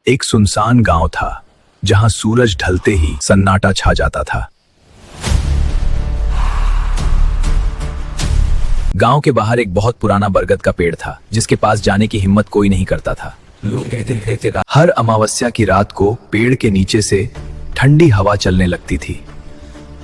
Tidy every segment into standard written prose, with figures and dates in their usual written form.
एक सुनसान गांव था जहां सूरज ढलते ही सन्नाटा छा जाता था। गांव के बाहर एक बहुत पुराना बरगद का पेड़ था जिसके पास जाने की हिम्मत कोई नहीं करता था। लोग कहते थे हर अमावस्या की रात को पेड़ के नीचे से ठंडी हवा चलने लगती थी।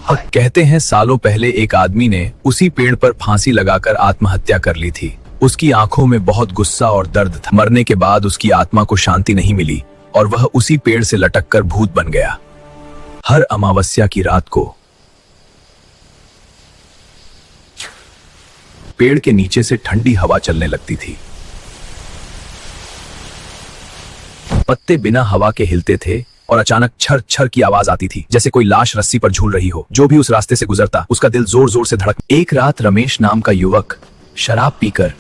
कहते हैं सालों पहले एक आदमी ने उसी पेड़ पर फांसी लगाकर आत्महत्या कर ली थी। उसकी आंखों में बहुत गुस्सा और दर्द था। मरने के बाद उसकी आत्मा को शांति नहीं मिली और वह उसी पेड़ से लटककर भूत बन गया। हर अमावस्या की रात को पेड़ के नीचे से ठंडी हवा चलने लगती थी। पत्ते बिना हवा के हिलते थे और अचानक छर छर की आवाज आती थी, जैसे कोई लाश रस्सी पर झूल रही हो। जो भी उस रास्ते से गुजरता उसका दिल जोर जोर से धड़क। एक रात रमेश नाम का युवक शराब पीकर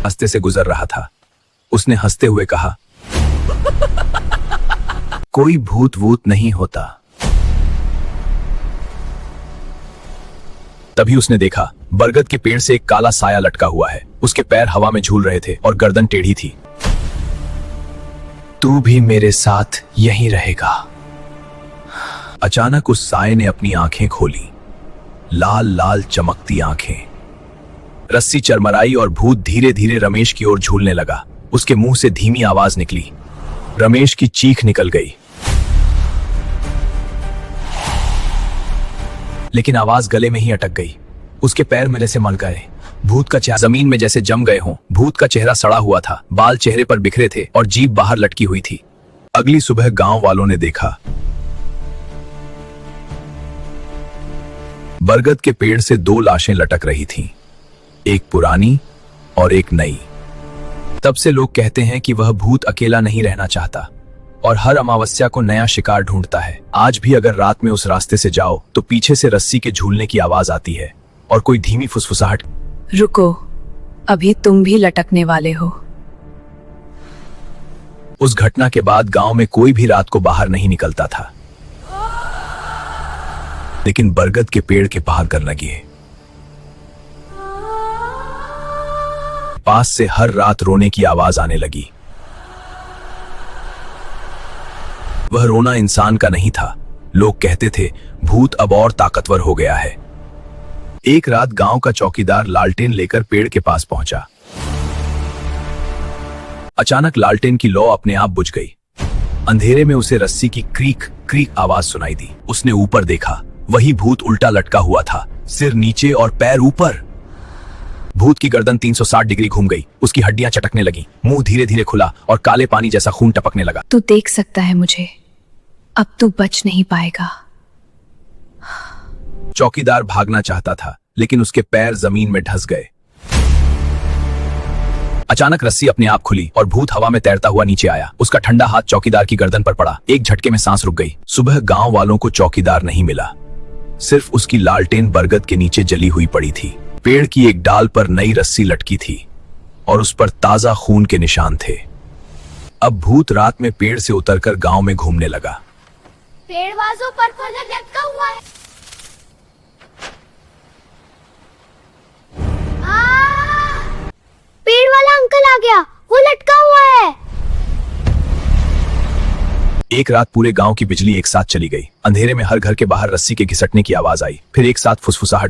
रास्ते से गुजर रहा था। उसने हंसते हुए कहा, कोई भूत वूत नहीं होता। तभी उसने देखा बरगद के पेड़ से एक काला साया लटका हुआ है। उसके पैर हवा में झूल रहे थे और गर्दन टेढ़ी थी। तू भी मेरे साथ यहीं रहेगा। अचानक उस साये ने अपनी आंखें खोली, लाल लाल चमकती आंखें। रस्सी चरमराई और भूत धीरे धीरे रमेश की ओर झूलने लगा। उसके मुंह से धीमी आवाज निकली। रमेश की चीख निकल गई, लेकिन आवाज गले में ही अटक गई। उसके पैर मिले से मल गए। भूत का चेहरा जमीन में जैसे जम गए हों। भूत का चेहरा सड़ा हुआ था, बाल चेहरे पर बिखरे थे और जीभ बाहर लटकी हुई थी। अगली सुबह गांव वालों ने देखा बरगद के पेड़ से दो लाशें लटक रही थीं, एक पुरानी और एक नई। तब से लोग कहते हैं कि वह भूत अकेला नहीं रहना चाहता और हर अमावस्या को नया शिकार ढूंढता है। आज भी अगर रात में उस रास्ते से जाओ तो पीछे से रस्सी के झूलने की आवाज आती है और कोई धीमी फुसफुसाहट। रुको, अभी तुम भी लटकने वाले हो। उस घटना के बाद गांव में कोई भी रात को बाहर नहीं निकलता था, लेकिन बरगद के पेड़ के बाहर कर लगे पास से हर रात रोने की आवाज आने लगी। वह रोना इंसान का नहीं था। लोग कहते थे भूत अब और ताकतवर हो गया है। एक रात गांव का चौकीदार लालटेन लेकर पेड़ के पास पहुंचा। अचानक लालटेन की लौ अपने आप बुझ गई। अंधेरे में उसे रस्सी की क्रीक क्रीक आवाज सुनाई दी। उसने ऊपर देखा, वही भूत उल्टा लटका हुआ था, सिर नीचे और पैर ऊपर। भूत की गर्दन 360 डिग्री घूम गई। उसकी हड्डियां चटकने लगी, मुंह धीरे धीरे खुला और काले पानी जैसा खून टपकने लगा। तू देख सकता है मुझे, अब तू बच नहीं पाएगा। चौकीदार भागना चाहता था, लेकिन उसके पैर जमीन में धंस गए। अचानक रस्सी अपने आप खुली और भूत हवा में तैरता हुआ नीचे आया। उसका ठंडा हाथ चौकीदार की गर्दन पर पड़ा। एक झटके में सांस रुक गई। सुबह गांव वालों को चौकीदार नहीं मिला, सिर्फ उसकी लालटेन बरगद के नीचे जली हुई पड़ी थी। पेड़ की एक डाल पर नई रस्सी लटकी थी और उस पर ताजा खून के निशान थे। अब भूत रात में पेड़ से उतरकर गांव में घूमने लगा। पेड़ बाजू पर फलक लटका हुआ है। पेड़ वाला अंकल आ गया, वो लटका हुआ है। एक रात पूरे गांव की बिजली एक साथ चली गई। अंधेरे में हर घर के बाहर रस्सी के घिसटने की आवाज आई। फिर एक साथ फुसफुसाहट।